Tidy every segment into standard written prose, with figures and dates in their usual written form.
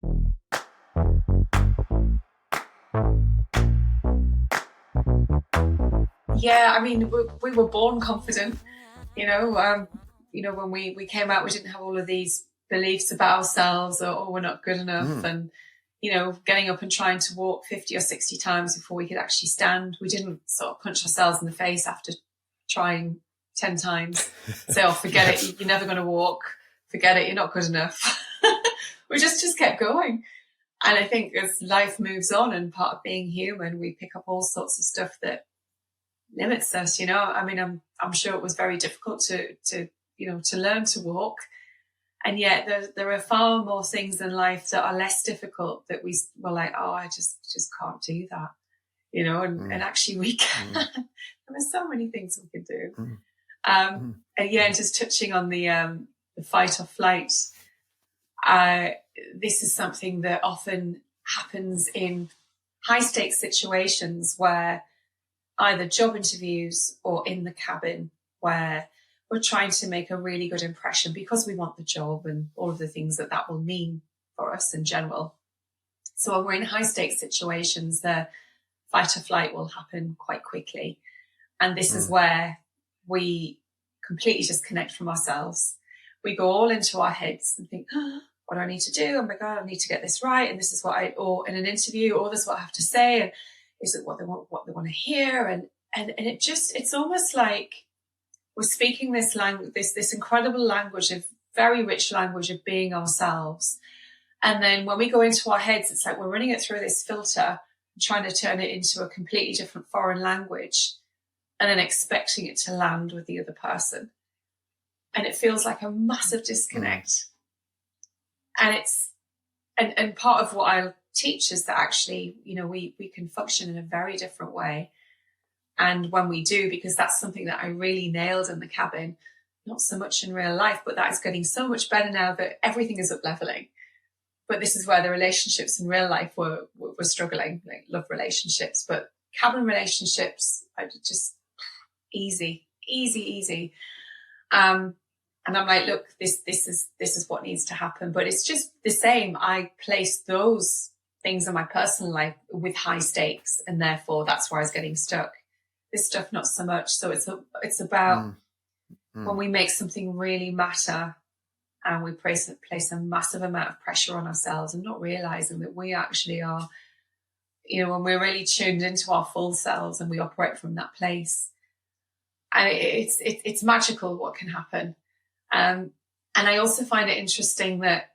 Yeah, I mean, we were born confident, when we came out, we didn't have all of these beliefs about ourselves, or oh, we're not good enough. And, getting up and trying to walk 50 or 60 times before we could actually stand. We didn't sort of punch ourselves in the face after trying 10 times. Say, oh, forget it, you're never going to walk. Forget it, you're not good enough. We just kept going. And I think as life moves on and part of being human, we pick up all sorts of stuff that limits us. I mean, I'm sure it was very difficult to learn to walk, and yet there are far more things in life that are less difficult that we were like, oh, I just can't do that, and actually we can. There are so many things we can do. And just touching on the fight or flight, this is something that often happens in high stakes situations, where either job interviews or in the cabin, where we're trying to make a really good impression because we want the job and all of the things that will mean for us in general. So when we're in high stakes situations, the fight or flight will happen quite quickly. And this is where we completely disconnect from ourselves. We go all into our heads and think, what do I need to do? Oh my God, I need to get this right. And this is or in an interview, or this is what I have to say. And is it what they want to hear? And it's almost like we're speaking this language, this incredible language, of very rich language of being ourselves. And then when we go into our heads, it's like we're running it through this filter, trying to turn it into a completely different foreign language, and then expecting it to land with the other person. And it feels like a massive disconnect. And part of what I teach is that actually, we can function in a very different way. And when we do, because that's something that I really nailed in the cabin, not so much in real life, but that is getting so much better now that everything is up leveling. But this is where the relationships in real life were struggling, like love relationships, but cabin relationships are just easy. And I'm like, look, this is what needs to happen. But it's just the same. I place those things in my personal life with high stakes, and therefore that's where I was getting stuck. This stuff, not so much. So it's about when we make something really matter, and we place a massive amount of pressure on ourselves, and not realizing that we actually are, when we're really tuned into our full selves and we operate from that place, and it's magical what can happen. And I also find it interesting that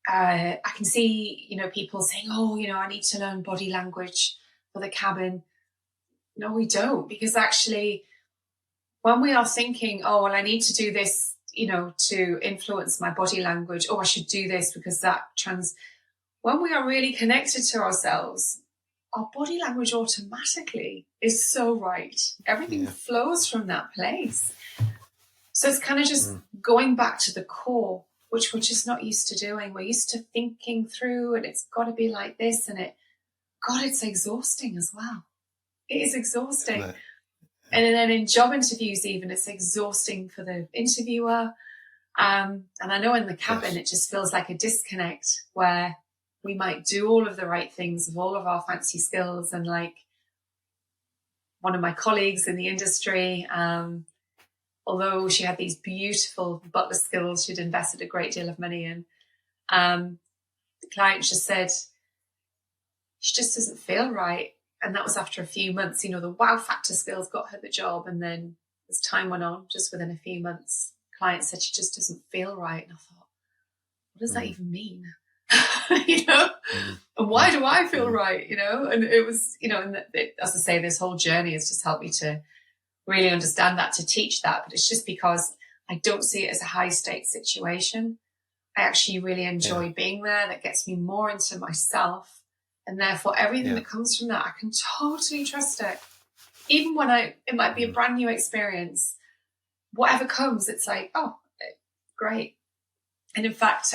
I can see, people saying, oh, I need to learn body language for the cabin. No, we don't, because actually when we are thinking, oh, well, I need to do this, to influence my body language, or I should do this because when we are really connected to ourselves, our body language automatically is so right. Everything flows from that place. So it's kind of just going back to the core, which we're just not used to doing. We're used to thinking through, and it's got to be like this, and it's exhausting as well. It is exhausting. Right. And then in job interviews, even, it's exhausting for the interviewer. And I know in the cabin, it just feels like a disconnect, where we might do all of the right things of all of our fancy skills. And like one of my colleagues in the industry, although she had these beautiful butler skills, she'd invested a great deal of money in, the client just said, she just doesn't feel right. And that was after a few months. The wow factor skills got her the job. And then as time went on, just within a few months, the client said she just doesn't feel right. And I thought, what does that even mean? And why do I feel right? And it was, as I say, this whole journey has just helped me to really understand that, to teach that. But it's just because I don't see it as a high stakes situation. I actually really enjoy being there. That gets me more into myself. And therefore, everything that comes from that, I can totally trust it. Even when it might be a brand new experience, whatever comes, it's like, oh, great. And in fact,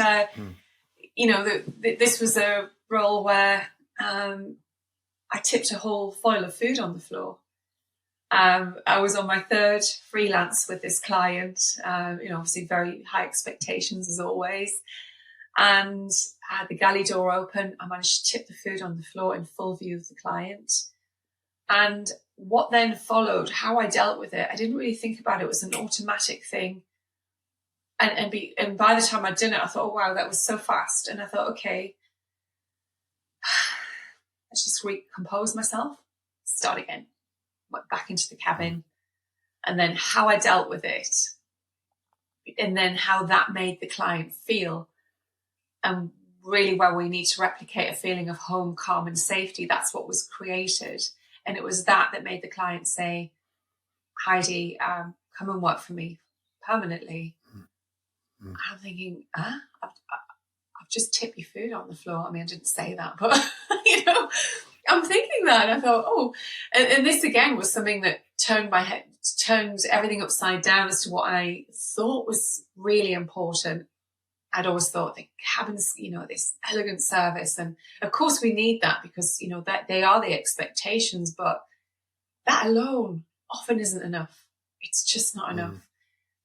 this was a role where I tipped a whole foil of food on the floor. I was on my third freelance with this client, obviously very high expectations as always. And I had the galley door open. I managed to tip the food on the floor in full view of the client. And what then followed, how I dealt with it, I didn't really think about it. It was an automatic thing. And by the time I'd done it, I thought, oh, wow, that was so fast. And I thought, okay, let's just recompose myself, start again. Went back into the cabin. And then how I dealt with it. And then how that made the client feel. And really where we need to replicate a feeling of home, calm and safety, that's what was created. And it was that made the client say, Heidi, come and work for me permanently. I'm thinking, I've just tipped your food on the floor. I mean, I didn't say that, but, I'm thinking that. And I thought, oh, and this again was something that turned everything upside down as to what I thought was really important. I'd always thought the cabin's, this elegant service. And of course we need that because, that they are the expectations, but that alone often isn't enough. It's just not enough.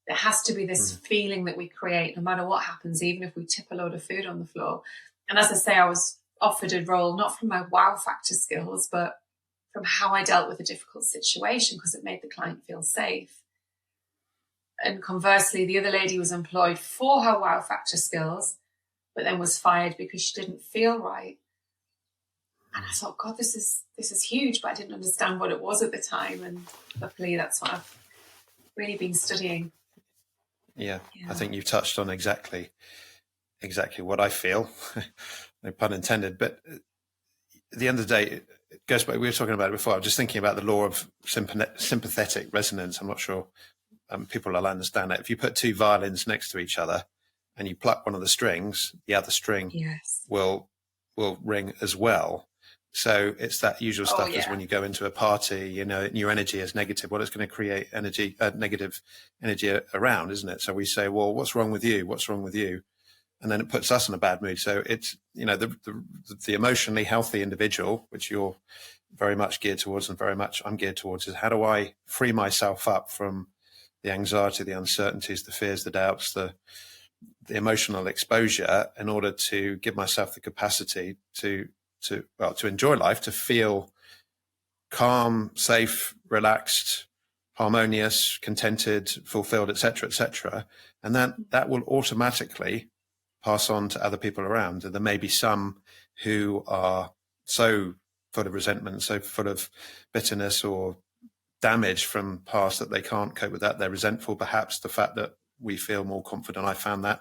There has to be this feeling that we create no matter what happens, even if we tip a load of food on the floor. And as I say, I was offered a role, not from my wow factor skills, but from how I dealt with a difficult situation because it made the client feel safe. And conversely, the other lady was employed for her wow factor skills, but then was fired because she didn't feel right. And I thought, God, this is huge, but I didn't understand what it was at the time. And luckily, that's what I've really been studying. Yeah. I think you've touched on exactly what I feel, no pun intended. But at the end of the day, it goes back. We were talking about it before. I was just thinking about the law of sympathetic resonance. I'm not sure people will understand that. If you put two violins next to each other and you pluck one of the strings, the other string will ring as well. So it's that usual stuff as when you go into a party, your energy is negative. Well, it's going to create negative energy around, isn't it? So we say, well, what's wrong with you? What's wrong with you? And then it puts us in a bad mood. So it's, the emotionally healthy individual, which you're very much geared towards and very much I'm geared towards, is how do I free myself up from the anxiety, the uncertainties, the fears, the doubts, the emotional exposure in order to give myself the capacity to enjoy life, to feel calm, safe, relaxed, harmonious, contented, fulfilled, etc., etc. And that will automatically pass on to other people around. And there may be some who are so full of resentment, so full of bitterness or damage from past that they can't cope with that. They're resentful, perhaps the fact that we feel more confident. I found that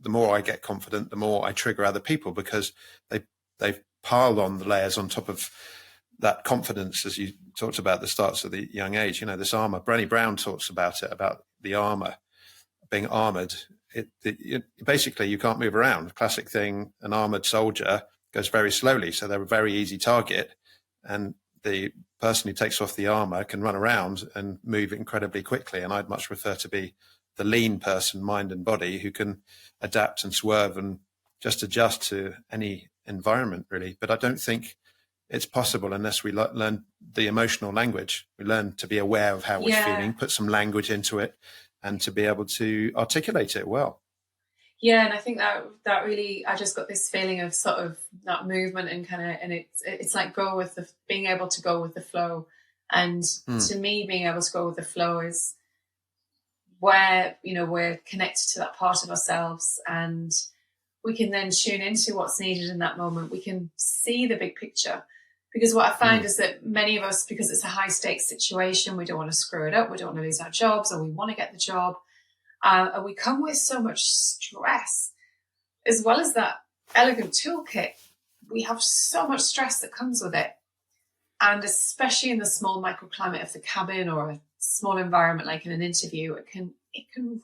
the more I get confident, the more I trigger other people because they've piled on the layers on top of that confidence, as you talked about the starts of the young age. This armor. Brené Brown talks about it, about the armor, being armored. Basically, you can't move around. Classic thing, an armored soldier goes very slowly, so they're a very easy target. And the person who takes off the armor can run around and move incredibly quickly. And I'd much prefer to be the lean person, mind and body, who can adapt and swerve and just adjust to any environment, really. But I don't think it's possible unless we learn the emotional language. We learn to be aware of how we're feeling, put some language into it, and to be able to articulate it well. Yeah, and I think that really, I just got this feeling of sort of that movement and it's like being able to go with the flow. And to me, being able to go with the flow is where, we're connected to that part of ourselves and we can then tune into what's needed in that moment. We can see the big picture. Because what I find is that many of us, because it's a high stakes situation, we don't want to screw it up, we don't want to lose our jobs, or we want to get the job. And we come with so much stress, as well as that elegant toolkit. We have so much stress that comes with it. And especially in the small microclimate of the cabin or a small environment like in an interview, it can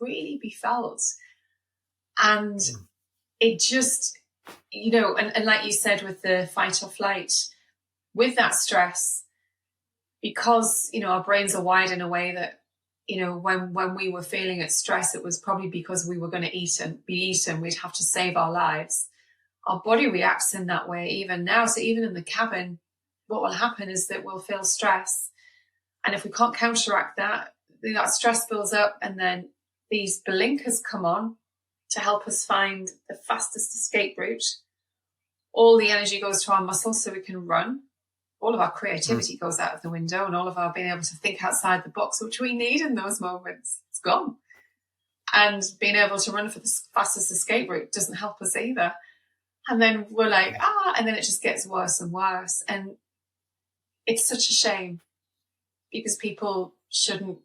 really be felt. And it just, and like you said with the fight or flight, with that stress, because, our brains are wired in a way that, when we were feeling at stress, it was probably because we were going to be eaten. We'd have to save our lives. Our body reacts in that way even now. So even in the cabin, what will happen is that we'll feel stress. And if we can't counteract that stress builds up and then these blinkers come on to help us find the fastest escape route. All the energy goes to our muscles so we can run. All of our creativity goes out of the window, and all of our being able to think outside the box, which we need in those moments, it's gone. And being able to run for the fastest escape route doesn't help us either. And then we're like, and then it just gets worse and worse. And it's such a shame, because people shouldn't,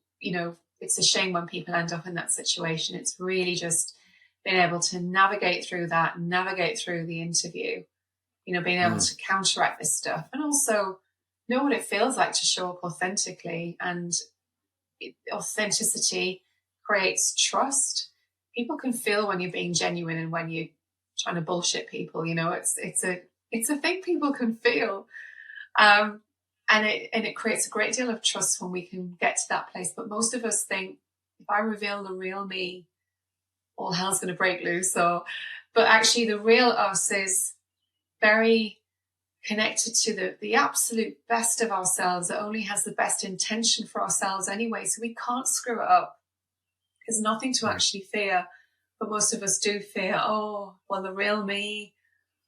it's a shame when people end up in that situation. It's really just being able to navigate through that, navigate through the interview, being able to counteract this stuff, and also know what it feels like to show up authentically. And authenticity creates trust. People can feel when you're being genuine and when you're trying to bullshit people. It's a thing people can feel, and it creates a great deal of trust when we can get to that place. But most of us think, if I reveal the real me, all hell's going to break loose. But actually, the real us is very connected to the absolute best of ourselves, that only has the best intention for ourselves anyway. So we can't screw it up. There's nothing to actually fear. But most of us do fear, the real me,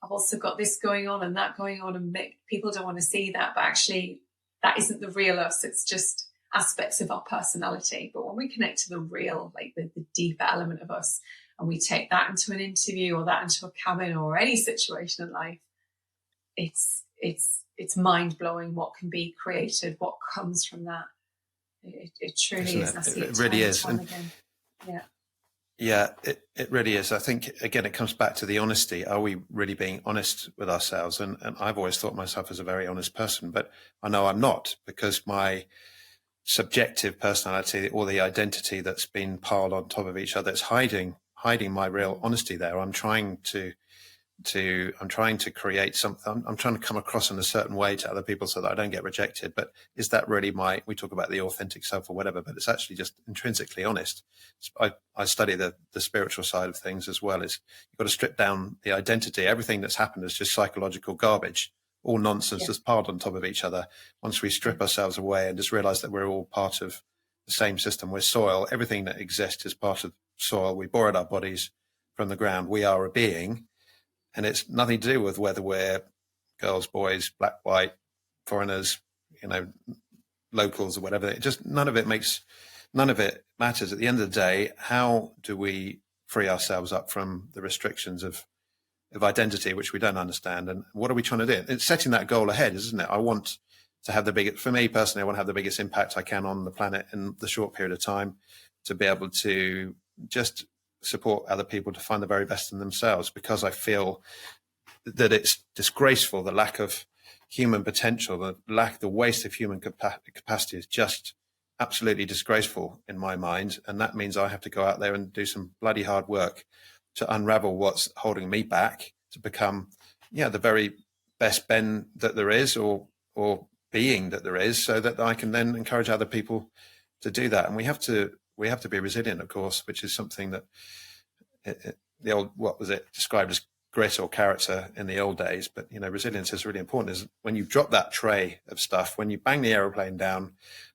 I've also got this going on and that going on, and people don't want to see that. But actually, that isn't the real us. It's just aspects of our personality. But when we connect to the real, like the deeper element of us, and we take that into an interview or that into a cabin or any situation in life, it's mind-blowing what can be created, what comes from that. It truly is. It really is. Again. Yeah. Yeah, it really is. I think, again, it comes back to the honesty. Are we really being honest with ourselves? And I've always thought myself as a very honest person, but I know I'm not, because my subjective personality, or the identity that's been piled on top of each other, it's hiding my real honesty there. I'm trying to create something. I'm trying to come across in a certain way to other people so that I don't get rejected. But is that really we talk about the authentic self or whatever, but it's actually just intrinsically honest. I study the spiritual side of things as well. Is you've got to strip down the identity. Everything that's happened is just psychological garbage, all nonsense that's piled on top of each other. Once we strip ourselves away and just realize that we're all part of the same system, we're soil. Everything that exists is part of soil. We borrowed our bodies from the ground. We are a being. And it's nothing to do with whether we're girls, boys, black, white, foreigners, locals or whatever. None of it matters. At the end of the day, how do we free ourselves up from the restrictions of identity, which we don't understand? And what are we trying to do? It's setting that goal ahead, isn't it? I want to have for me personally, I want to have the biggest impact I can on the planet in the short period of time, to be able to just support other people to find the very best in themselves, because I feel that it's disgraceful. The lack of human potential, the waste of human capacity is just absolutely disgraceful in my mind. And that means I have to go out there and do some bloody hard work to unravel what's holding me back, to become, the very best Ben that there is, or being that there is, so that I can then encourage other people to do that. And we have to be resilient, of course, which is something that the old, what was it described as grit or character in the old days. But, resilience is really important. Is when you drop that tray of stuff, when you bang the aeroplane down,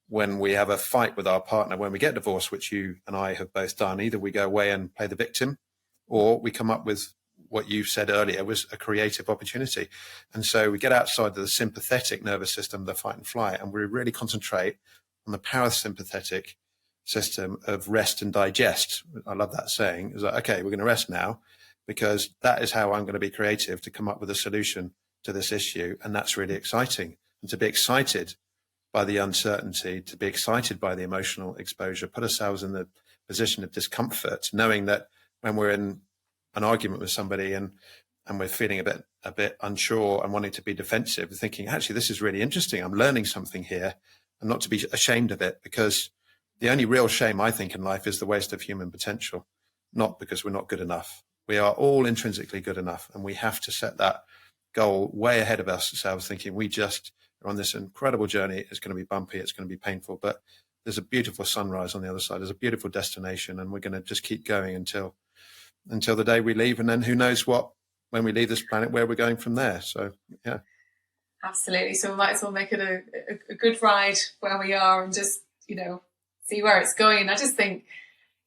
when we have a fight with our partner, when we get divorced, which you and I have both done, either we go away and play the victim, or we come up with what you said earlier was a creative opportunity. And so we get outside of the sympathetic nervous system, the fight and flight, and we really concentrate on the parasympathetic system of rest and digest. I love that saying. It's like, okay, we're going to rest now, because that is how I'm going to be creative to come up with a solution to this issue. And that's really exciting. And to be excited by the uncertainty, to be excited by the emotional exposure, put ourselves in the position of discomfort, knowing that when we're in an argument with somebody and we're feeling a bit unsure and wanting to be defensive, thinking, actually, this is really interesting. I'm learning something here, and not to be ashamed of it, because the only real shame, I think, in life is the waste of human potential, not because we're not good enough. We are all intrinsically good enough, and we have to set that goal way ahead of ourselves, thinking we just are on this incredible journey. It's going to be bumpy, it's going to be painful, but there's a beautiful sunrise on the other side. There's a beautiful destination, and we're going to just keep going until the day we leave. And then who knows when we leave this planet, where we're going from there. So, yeah. Absolutely. So we might as well make it a good ride where we are, and just, see where it's going. I just think,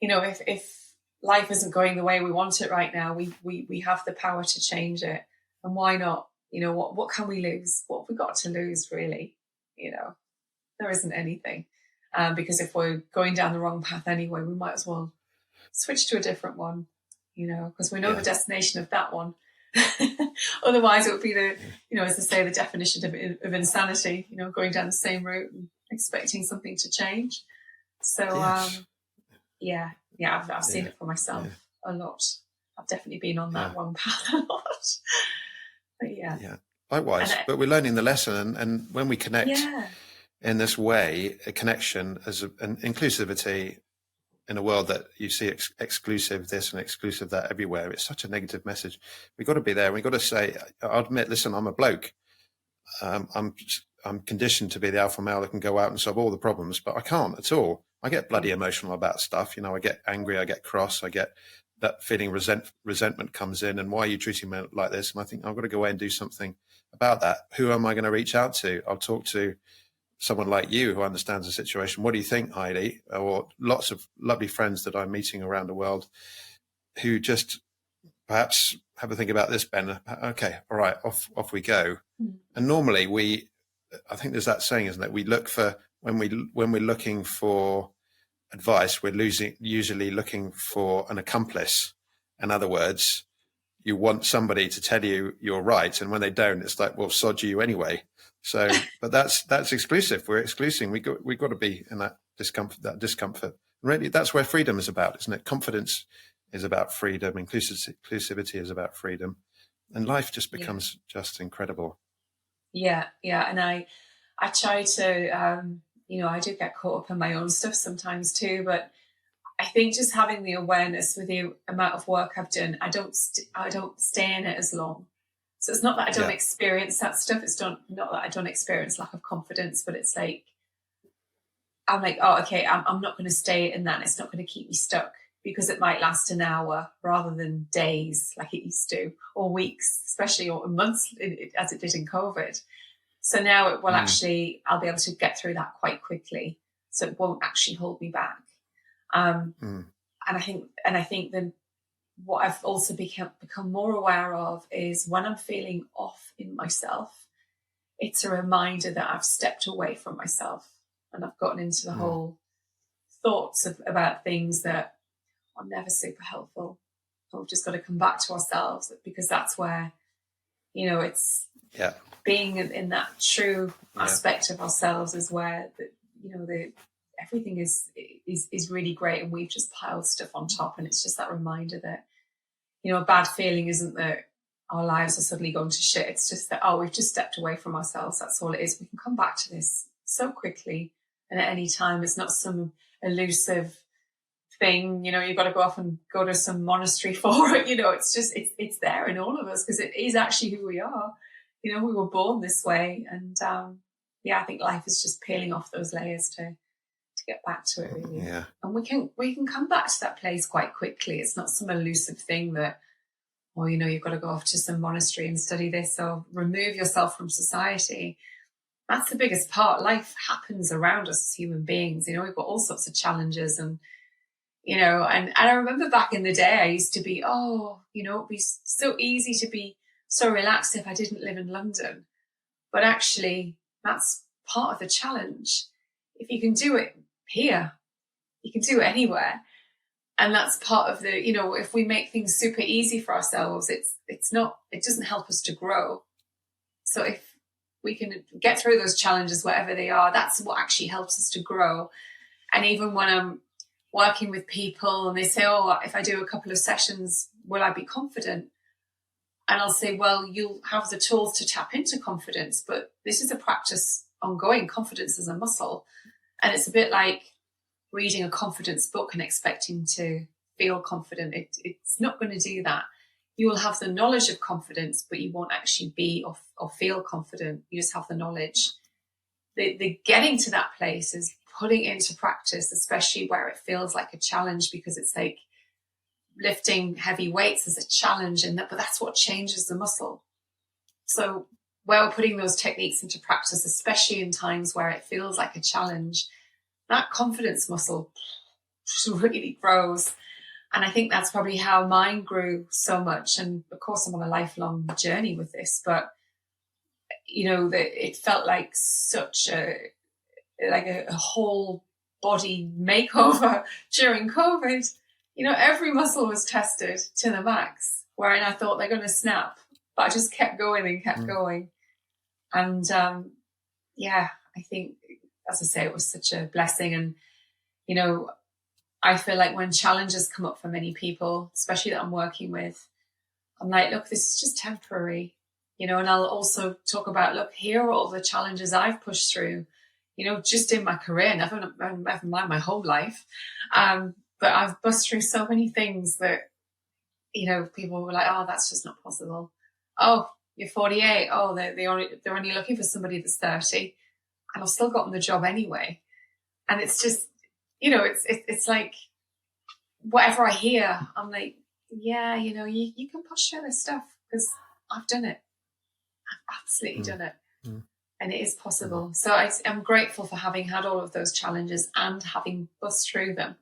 if life isn't going the way we want it right now. We have the power to change it. And why not? You know, what can we lose? What have we got to lose, really? You know, there isn't anything. Because if we're going down the wrong path anyway, we might as well switch to a different one, you know, because we know the destination of that one. Otherwise, it would be the, you know, as they say, the definition of insanity, you know, going down the same route and expecting something to change. So, I've seen it for myself a lot. I've definitely been on that wrong path a lot. But yeah, likewise. But we're learning the lesson, and when we connect in this way, a connection as an inclusivity in a world that you see exclusive this and exclusive that everywhere, it's such a negative message. We've got to be there. We've got to say, I'll admit, listen, I'm a bloke. I'm conditioned to be the alpha male that can go out and solve all the problems, but I can't at all. I get bloody emotional about stuff. You know, I get angry, I get cross, I get that feeling resentment comes in. And why are you treating me like this? And I think I've got to go away and do something about that. Who am I going to reach out to? I'll talk to someone like you who understands the situation. What do you think, Heidi? Or lots of lovely friends that I'm meeting around the world who just perhaps have a think about this, Ben. Okay, all right, off we go. And normally I think there's that saying, isn't it? We look for, when we're looking for advice, we're usually looking for an accomplice. In other words, you want somebody to tell you you're right, and when they don't, it's like, well, sod you anyway. So, but that's exclusive. We're exclusive. We got to be in that discomfort. Really, that's where freedom is about, isn't it? Confidence is about freedom. Inclusivity is about freedom, and life just becomes just incredible. Yeah, and I try to, you know, I do get caught up in my own stuff sometimes too, but I think just having the awareness with the amount of work I've done, I don't stay in it as long. So it's not that I don't experience that stuff. It's not that I don't experience lack of confidence, but it's like, I'm like, oh, okay, I'm not going to stay in that. It's not going to keep me stuck, because it might last an hour rather than days like it used to, or weeks, especially, or months as it did in COVID. So now it will actually, I'll be able to get through that quite quickly. So it won't actually hold me back. And I think then what I've also become more aware of is when I'm feeling off in myself, it's a reminder that I've stepped away from myself and I've gotten into the whole thoughts about things that are never super helpful. So we've just got to come back to ourselves, because that's where, you know, it's being in that true aspect of ourselves is where, you know, everything is really great, and we've just piled stuff on top. And it's just that reminder that, you know, a bad feeling isn't that our lives are suddenly going to shit. It's just that, we've just stepped away from ourselves. That's all it is. We can come back to this so quickly and at any time. It's not some elusive thing, you know, you've got to go off and go to some monastery for it. You know, it's just, it's there in all of us, because it is actually who we are. You know, we were born this way. And I think life is just peeling off those layers to get back to it, really. Yeah. And we can come back to that place quite quickly. It's not some elusive thing that, well, you know, you've got to go off to some monastery and study this, or remove yourself from society. That's the biggest part. Life happens around us as human beings. You know, we've got all sorts of challenges, and, you know, and I remember back in the day, I used to be, you know, it'd be so easy to be so relaxed if I didn't live in London. But actually, that's part of the challenge. If you can do it here, you can do it anywhere. And that's part of the, you know, if we make things super easy for ourselves, it doesn't help us to grow. So if we can get through those challenges, whatever they are, that's what actually helps us to grow. And even when I'm working with people and they say, if I do a couple of sessions, will I be confident? And I'll say, well, you'll have the tools to tap into confidence, but this is a practice ongoing. Confidence is a muscle. And it's a bit like reading a confidence book and expecting to feel confident. It's not going to do that. You will have the knowledge of confidence, but you won't actually be or feel confident. You just have the knowledge. The getting to that place is putting it into practice, especially where it feels like a challenge, because it's like lifting heavy weights is a challenge, but that's what changes the muscle. So where we're putting those techniques into practice, especially in times where it feels like a challenge, that confidence muscle really grows. And I think that's probably how mine grew so much. And of course, I'm on a lifelong journey with this, but that it felt like such a whole body makeover during COVID. Every muscle was tested to the max, wherein I thought they're going to snap, but I just kept going and kept going. And I think, as I say, it was such a blessing. And, I feel like when challenges come up for many people, especially that I'm working with, I'm like, look, this is just temporary, and I'll also talk about, look, here are all the challenges I've pushed through, just in my career, never mind my whole life. But I've bust through so many things that, people were like, oh, that's just not possible. Oh, you're 48. Oh, they're only looking for somebody that's 30. And I've still gotten the job anyway. And it's just, it's like, whatever I hear, I'm like, yeah, you can push through this stuff because I've done it. I've absolutely done it. And it is possible. So I'm grateful for having had all of those challenges and having bust through them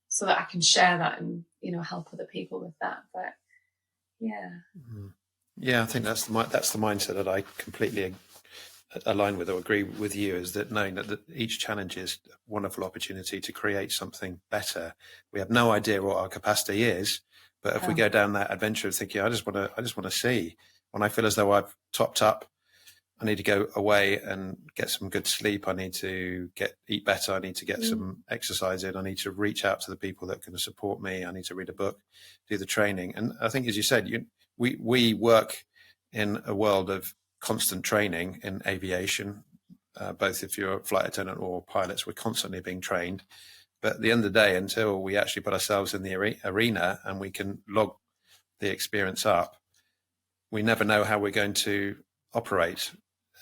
so that I can share that and, help other people with that. But yeah. Yeah, I think that's the mindset that I completely align with or agree with you, is that knowing that each challenge is a wonderful opportunity to create something better. We have no idea what our capacity is, but if we go down that adventure of thinking, I just want to see, when I feel as though I've topped up, I need to go away and get some good sleep. I need to eat better. I need to get some exercise in. I need to reach out to the people that can support me. I need to read a book, do the training. And I think, as you said, we work in a world of constant training in aviation, both if you're a flight attendant or pilots, we're constantly being trained. But at the end of the day, until we actually put ourselves in the arena and we can log the experience up, we never know how we're going to operate.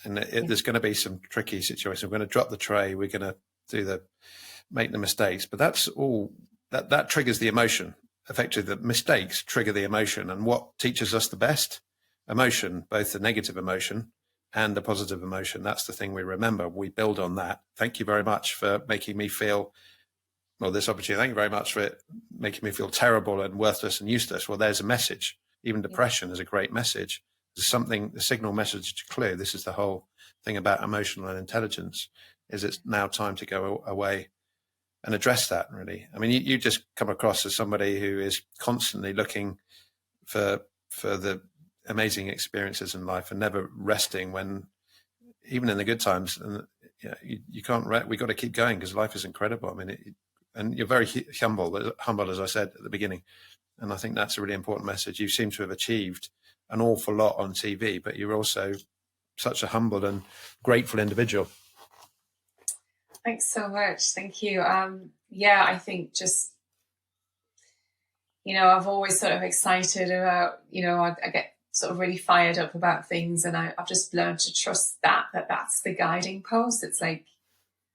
And there's going to be some tricky situations. We're going to drop the tray. We're going to make the mistakes. But that's all, that triggers the emotion. Effectively, the mistakes trigger the emotion. And what teaches us the best? Emotion, both the negative emotion and the positive emotion. That's the thing we remember. We build on that. Thank you very much for making me feel, this opportunity. Thank you very much for making me feel terrible and worthless and useless. Well, there's a message. Even depression is a great message. There's something, the signal message to clear. This is the whole thing about emotional intelligence, is it's now time to go away and address that, really. I mean, you just come across as somebody who is constantly looking for the amazing experiences in life and never resting when, even in the good times, and you can't, we got to keep going because life is incredible. I mean, and you're very humble, as I said at the beginning. And I think that's a really important message. You seem to have achieved an awful lot on TV, but you're also such a humble and grateful individual. Thanks so much. Thank you. I think just, I've always sort of excited about, I get sort of really fired up about things, and I've just learned to trust that's the guiding post. It's like,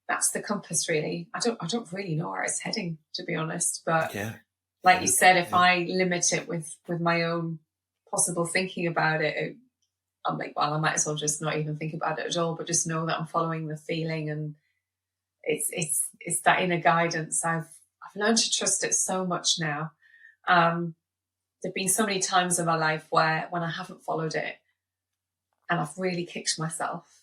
that's the compass, really. I don't really know where it's heading, to be honest. But you said, if I limit it with my own possible thinking about it, I'm like, well, I might as well just not even think about it at all, but just know that I'm following the feeling, and it's that inner guidance. I've learned to trust it so much now. There've been so many times in my life when I haven't followed it, and I've really kicked myself.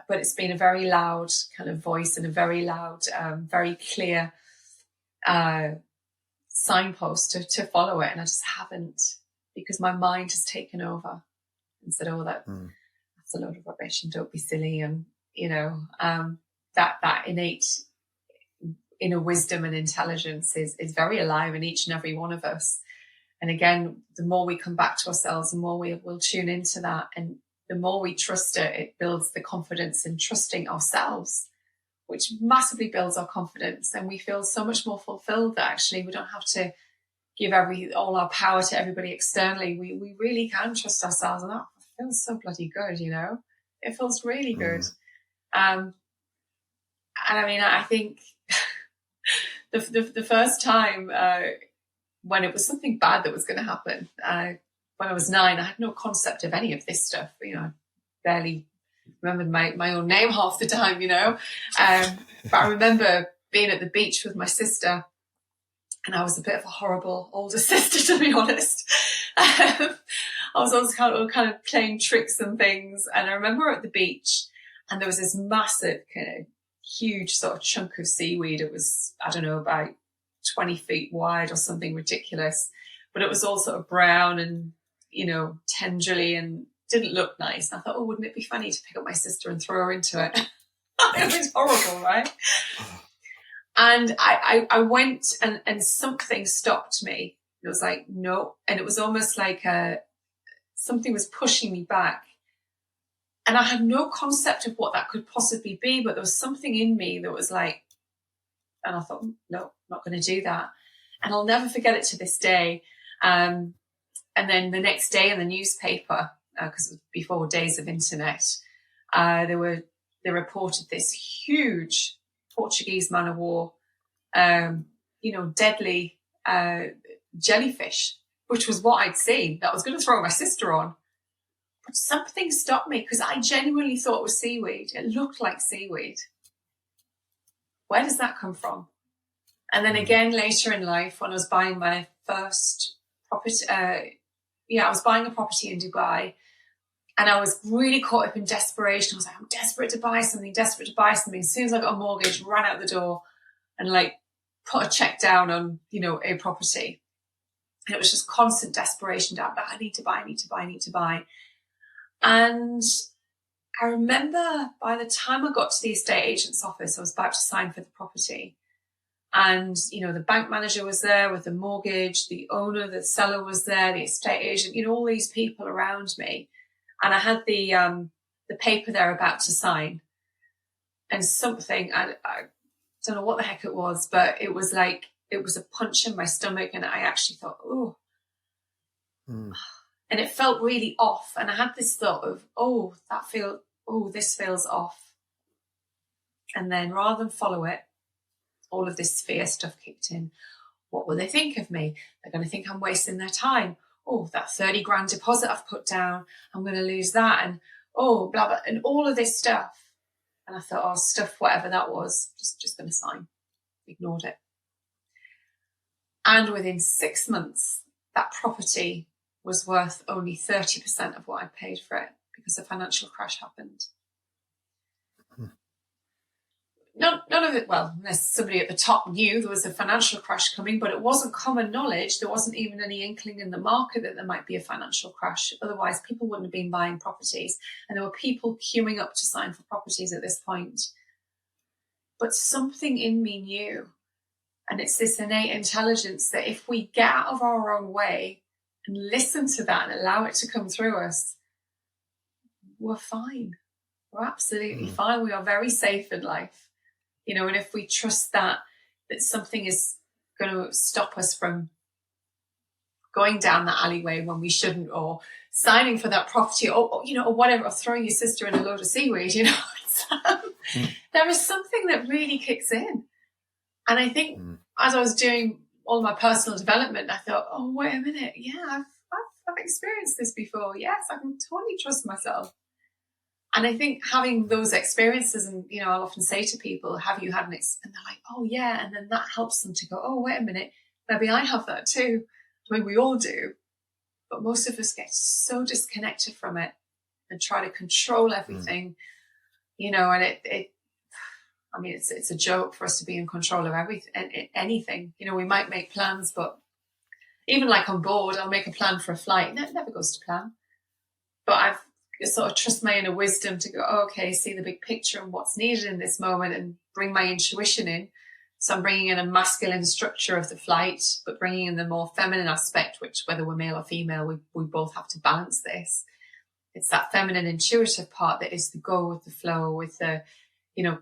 But it's been a very loud kind of voice and a very loud, very clear signpost to follow it, and I just haven't, because my mind has taken over and said, "Oh, that's a load of rubbish, and don't be silly," and that innate inner wisdom and intelligence is very alive in each and every one of us. And again, the more we come back to ourselves, the more we will tune into that, and the more we trust it, it builds the confidence in trusting ourselves, which massively builds our confidence, and we feel so much more fulfilled that actually we don't have to give all our power to everybody externally. We really can trust ourselves, and that feels so bloody good, It feels really good. And I mean, I think the first time when it was something bad that was going to happen, when I was 9, I had no concept of any of this stuff. I barely remembered my own name half the time, But I remember being at the beach with my sister, And I was a bit of a horrible older sister, to be honest. I was always kind of playing tricks and things. And I remember at the beach, and there was this massive, kind of huge sort of chunk of seaweed. It was, I don't know, about 20 feet wide or something ridiculous. But it was all sort of brown and, you know, tendrily, and didn't look nice. And I thought, oh, wouldn't it be funny to pick up my sister and throw her into it? It was horrible, right? And I went, and something stopped me. It was like, no. And it was almost like something was pushing me back. And I had no concept of what that could possibly be, but there was something in me that was like, and I thought, no, I'm not going to do that. And I'll never forget it to this day. And then the next day in the newspaper, because it was before days of internet, they reported this huge Portuguese man of war, deadly jellyfish, which was what I'd seen, that I was going to throw my sister on. But something stopped me, because I genuinely thought it was seaweed. It looked like seaweed. Where does that come from? And then again, later in life, when I was buying my first property, I was buying a property in Dubai, and I was really caught up in desperation. I was like, I'm desperate to buy something. As soon as I got a mortgage, ran out the door and like put a check down on, a property. And it was just constant desperation down. I need to buy. And I remember by the time I got to the estate agent's office, I was about to sign for the property. And, the bank manager was there with the mortgage, the owner, the seller was there, the estate agent, all these people around me. And I had the paper there about to sign. And something, I don't know what the heck it was, but it was like, it was a punch in my stomach. And I actually thought, oh. And it felt really off. And I had this thought of, this feels off. And then rather than follow it, all of this fear stuff kicked in. What will they think of me? They're going to think I'm wasting their time. Oh, that 30 grand deposit I've put down, I'm going to lose that. And blah, blah, and all of this stuff. And I thought, stuff, whatever that was, just going to sign. Ignored it. And within 6 months, that property was worth only 30% of what I paid for it, because a financial crash happened. None of it, well, unless somebody at the top knew there was a financial crash coming, but it wasn't common knowledge. There wasn't even any inkling in the market that there might be a financial crash. Otherwise, people wouldn't have been buying properties. And there were people queuing up to sign for properties at this point. But something in me knew, and it's this innate intelligence that if we get out of our own way and listen to that and allow it to come through us, we're fine. We're absolutely fine. We are very safe in life. And if we trust that something is going to stop us from going down that alleyway when we shouldn't, or signing for that property, or whatever, or throwing your sister in a load of seaweed, there is something that really kicks in. And I think as I was doing all my personal development, I thought, oh, wait a minute. Yeah, I've experienced this before. Yes, I can totally trust myself. And I think having those experiences, and, I'll often say to people, have you had and they're like, oh yeah. And then that helps them to go, oh, wait a minute, maybe I have that too. I mean, we all do, but most of us get so disconnected from it and try to control everything, and it's a joke for us to be in control of anything. We might make plans, but even like on board, I'll make a plan for a flight and it never goes to plan. But I've sort of trust my inner wisdom to go, okay, see the big picture and what's needed in this moment, and bring my intuition in. So I'm bringing in a masculine structure of the flight, but bringing in the more feminine aspect, which whether we're male or female, we both have to balance this. It's that feminine intuitive part that is the go with the flow, with the,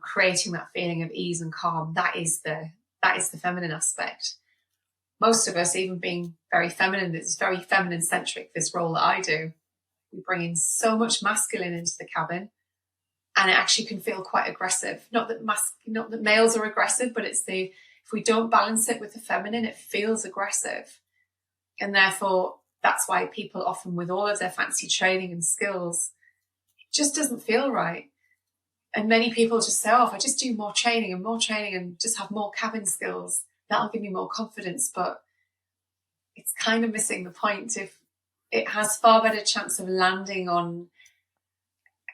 creating that feeling of ease and calm. That is the feminine aspect. Most of us, even being very feminine, it's very feminine centric, this role that I do. We bring in so much masculine into the cabin, and it actually can feel quite aggressive. Not that males are aggressive, but it's if we don't balance it with the feminine, it feels aggressive. And therefore, that's why people often, with all of their fancy training and skills, it just doesn't feel right. And many people just say, if I just do more training and just have more cabin skills, that'll give me more confidence. But it's kind of missing the point. If it has far better chance of landing on,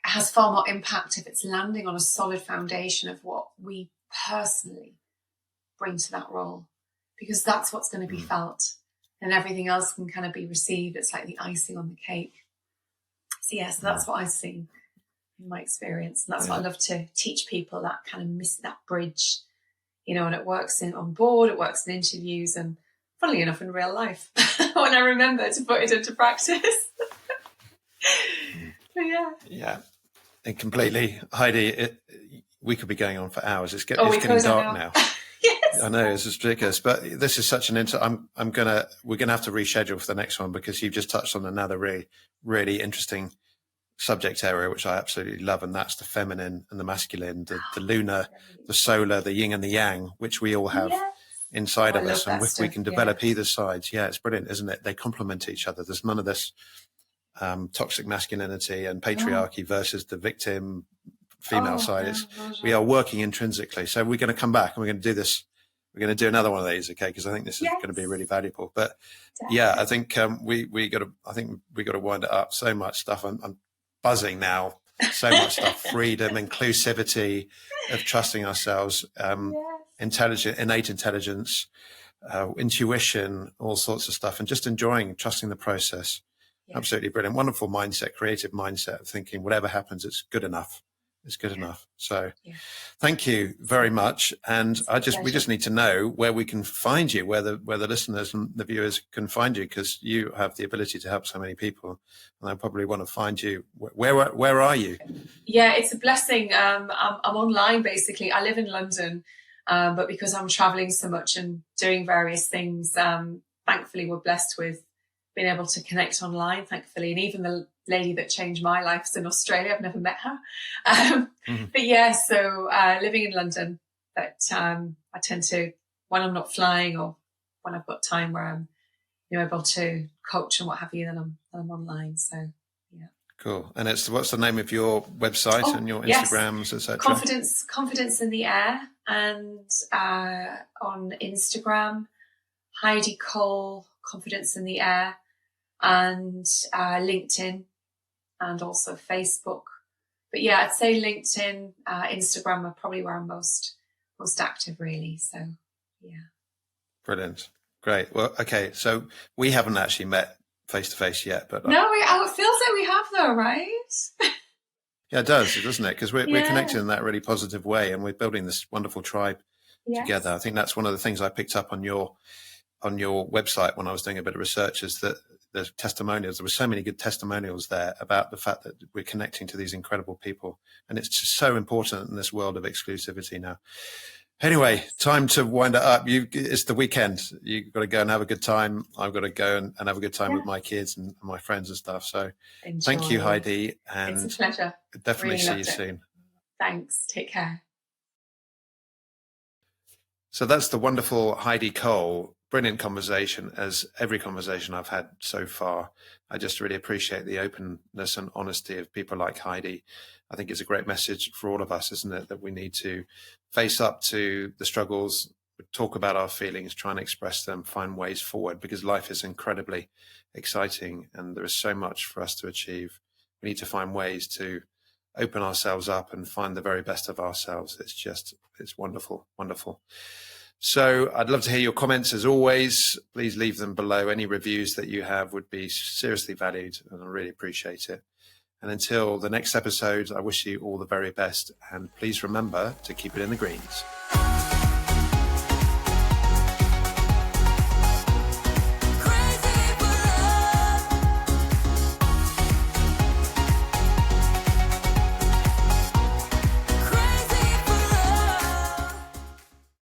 has far more impact if it's landing on a solid foundation of what we personally bring to that role, because that's what's going to be felt, and everything else can kind of be received. It's like the icing on the cake. So yes, that's what I've seen in my experience, and that's what I love to teach people, that kind of miss that bridge, you know. And it works on board, it works in interviews, and funnily enough in real life when I remember to put it into practice. Yeah, and completely, Heidi. We could be going on for hours. It's getting dark now. Yes. I know, it's ridiculous, but this is such an we're gonna have to reschedule for the next one, because you've just touched on another really, really interesting subject area, which I absolutely love, and that's the feminine and the masculine, the lunar, the solar, the yin and the yang, which we all have inside of us, and if we can develop either sides, it's brilliant, isn't it? They complement each other. There's none of this toxic masculinity and patriarchy versus the victim female side. We are working intrinsically. So we're going to come back and we're going to do this. We're going to do another one of these, okay? Because I think this is going to be really valuable. But I think we got to wind it up. So much stuff. I'm buzzing now. So much stuff. Freedom, inclusivity, of trusting ourselves, innate intelligence, intuition, all sorts of stuff, and just trusting the process. Absolutely brilliant. Wonderful mindset, creative mindset of thinking whatever happens, it's good enough. It's good enough. So thank you very much. And we just need to know where we can find you, where the listeners and the viewers can find you, because you have the ability to help so many people, and I probably want to find you. Where are you? Yeah, it's a blessing. I'm online, basically. I live in London, but because I'm traveling so much and doing various things, thankfully we're blessed with being able to connect online, thankfully. And even the lady that changed my life is in Australia. I've never met her. But so living in London, but I tend to, when I'm not flying or when I've got time where I'm able to coach and what have you, then I'm online. So cool. And what's the name of your website and your Instagrams, etc.? Confidence in the Air, and on Instagram, Heidi Cole, Confidence in the Air, and LinkedIn, and also Facebook. But I'd say LinkedIn, Instagram are probably where I'm most active, really. So brilliant, great. Well, okay, so we haven't actually met face to face yet, but no, it feels like we have, though, right? Yeah, it does, doesn't it? Because we're connected in that really positive way, and we're building this wonderful tribe together. I think that's one of the things I picked up on your website when I was doing a bit of research, is that the testimonials, there were so many good testimonials there about the fact that we're connecting to these incredible people. And it's just so important in this world of exclusivity now. Anyway, time to wind it up. It's the weekend. You've got to go and have a good time. I've got to go and have a good time with my kids and my friends and stuff. So thank you, Heidi. And it's a pleasure. Definitely see you soon. Thanks. Take care. So that's the wonderful Heidi Cole. Brilliant conversation, as every conversation I've had so far. I just really appreciate the openness and honesty of people like Heidi. I think it's a great message for all of us, isn't it? That we need to face up to the struggles, talk about our feelings, try and express them, find ways forward, because life is incredibly exciting and there is so much for us to achieve. We need to find ways to open ourselves up and find the very best of ourselves. It's wonderful, wonderful. So I'd love to hear your comments, as always. Please leave them below. Any reviews that you have would be seriously valued, and I really appreciate it. And until the next episode, I wish you all the very best. And please remember to keep it in the greens.